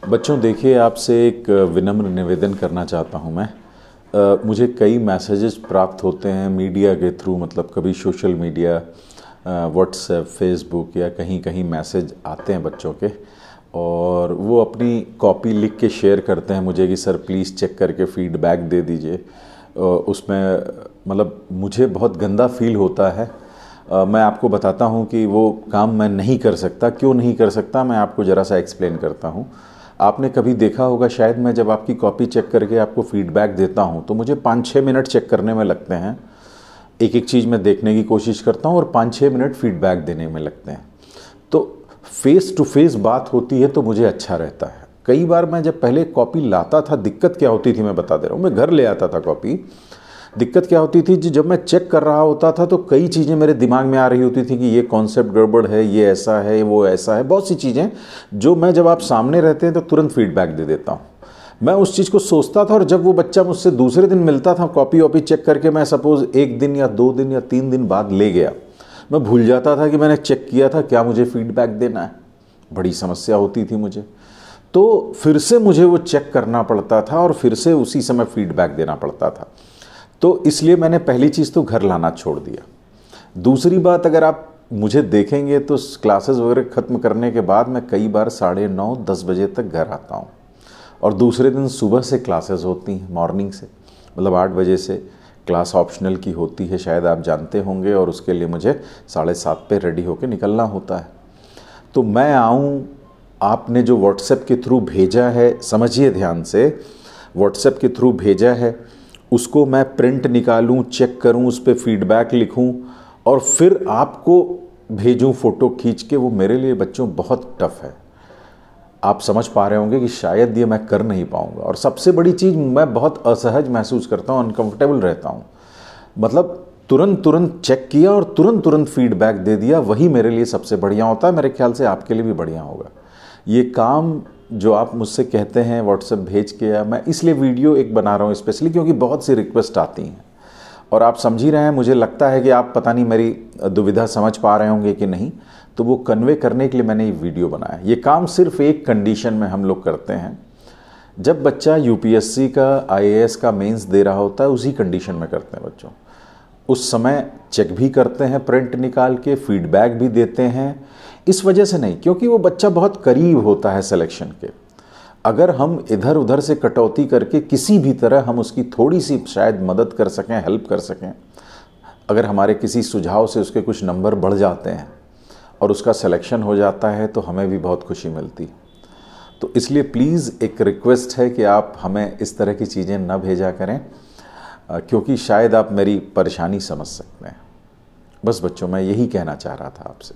बच्चों देखिए, आपसे एक विनम्र निवेदन करना चाहता हूँ मैं। मुझे कई मैसेजेस प्राप्त होते हैं मीडिया के थ्रू, मतलब कभी सोशल मीडिया, व्हाट्सएप, फेसबुक या कहीं कहीं मैसेज आते हैं बच्चों के, और वो अपनी कॉपी लिख के शेयर करते हैं मुझे कि सर प्लीज़ चेक करके फीडबैक दे दीजिए। उसमें मतलब मुझे बहुत गंदा फील होता है। मैं आपको बताता हूँ कि वो काम मैं नहीं कर सकता। क्यों नहीं कर सकता, मैं आपको ज़रा सा एक्सप्लेन करता हूँ। आपने कभी देखा होगा शायद, मैं जब आपकी कॉपी चेक करके आपको फीडबैक देता हूँ तो मुझे 5-6 मिनट चेक करने में लगते हैं। एक एक चीज़ मैं देखने की कोशिश करता हूँ और 5-6 मिनट फीडबैक देने में लगते हैं। तो फेस टू फेस बात होती है तो मुझे अच्छा रहता है। कई बार मैं जब पहले कॉपी लाता था, दिक्कत क्या होती थी मैं बता दे रहा हूँ। मैं घर ले आता था कॉपी। दिक्कत क्या होती थी, जब मैं चेक कर रहा होता था तो कई चीज़ें मेरे दिमाग में आ रही होती थी कि ये कॉन्सेप्ट गड़बड़ है, ये ऐसा है, वो ऐसा है, बहुत सी चीज़ें जो मैं जब आप सामने रहते हैं तो तुरंत फीडबैक दे देता हूँ। मैं उस चीज़ को सोचता था और जब वो बच्चा मुझसे दूसरे दिन मिलता था, कॉपी वॉपी चेक करके मैं सपोज़ 1 दिन या 2 दिन या 3 दिन बाद ले गया, मैं भूल जाता था कि मैंने चेक किया था, क्या मुझे फीडबैक देना है। बड़ी समस्या होती थी मुझे। तो फिर से मुझे वो चेक करना पड़ता था और फिर से उसी समय फीडबैक देना पड़ता था। तो इसलिए मैंने पहली चीज़ तो घर लाना छोड़ दिया। दूसरी बात, अगर आप मुझे देखेंगे तो क्लासेस वगैरह ख़त्म करने के बाद मैं कई बार 9:30-10 बजे तक घर आता हूँ, और दूसरे दिन सुबह से क्लासेस होती हैं, मॉर्निंग से, मतलब 8 बजे से क्लास ऑप्शनल की होती है, शायद आप जानते होंगे, और उसके लिए मुझे 7:30 पे रेडी होकर निकलना होता है। तो मैं आऊँ, आपने जो व्हाट्सएप के थ्रू भेजा है, समझिए ध्यान से, व्हाट्सएप के थ्रू भेजा है, उसको मैं प्रिंट निकालूं, चेक करूं, उस पर फीडबैक लिखूं और फिर आपको भेजूं फ़ोटो खींच के, वो मेरे लिए बच्चों बहुत टफ है। आप समझ पा रहे होंगे कि शायद ये मैं कर नहीं पाऊंगा। और सबसे बड़ी चीज़, मैं बहुत असहज महसूस करता हूं, अनकंफर्टेबल रहता हूं। मतलब तुरंत चेक किया और तुरंत फीडबैक दे दिया, वही मेरे लिए सबसे बढ़िया होता है। मेरे ख्याल से आपके लिए भी बढ़िया होगा ये काम जो आप मुझसे कहते हैं व्हाट्सएप भेज के। या मैं इसलिए वीडियो एक बना रहा हूँ स्पेशली क्योंकि बहुत सी रिक्वेस्ट आती हैं और आप समझ ही रहे हैं। मुझे लगता है कि आप पता नहीं मेरी दुविधा समझ पा रहे होंगे कि नहीं, तो वो कन्वे करने के लिए मैंने ये वीडियो बनाया। ये काम सिर्फ एक कंडीशन में हम लोग करते हैं, जब बच्चा यूपीएससी का, आईएएस का मेंस दे रहा होता है, उसी कंडीशन में करते हैं बच्चों। उस समय चेक भी करते हैं, प्रिंट निकाल के फीडबैक भी देते हैं। इस वजह से नहीं, क्योंकि वो बच्चा बहुत करीब होता है सिलेक्शन के। अगर हम इधर उधर से कटौती करके किसी भी तरह हम उसकी थोड़ी सी शायद मदद कर सकें, हेल्प कर सकें, अगर हमारे किसी सुझाव से उसके कुछ नंबर बढ़ जाते हैं और उसका सिलेक्शन हो जाता है, तो हमें भी बहुत खुशी मिलती है। तो इसलिए प्लीज़ एक रिक्वेस्ट है कि आप हमें इस तरह की चीज़ें न भेजा करें, क्योंकि शायद आप मेरी परेशानी समझ सकते हैं। बस बच्चों, मैं यही कहना चाह रहा था आपसे।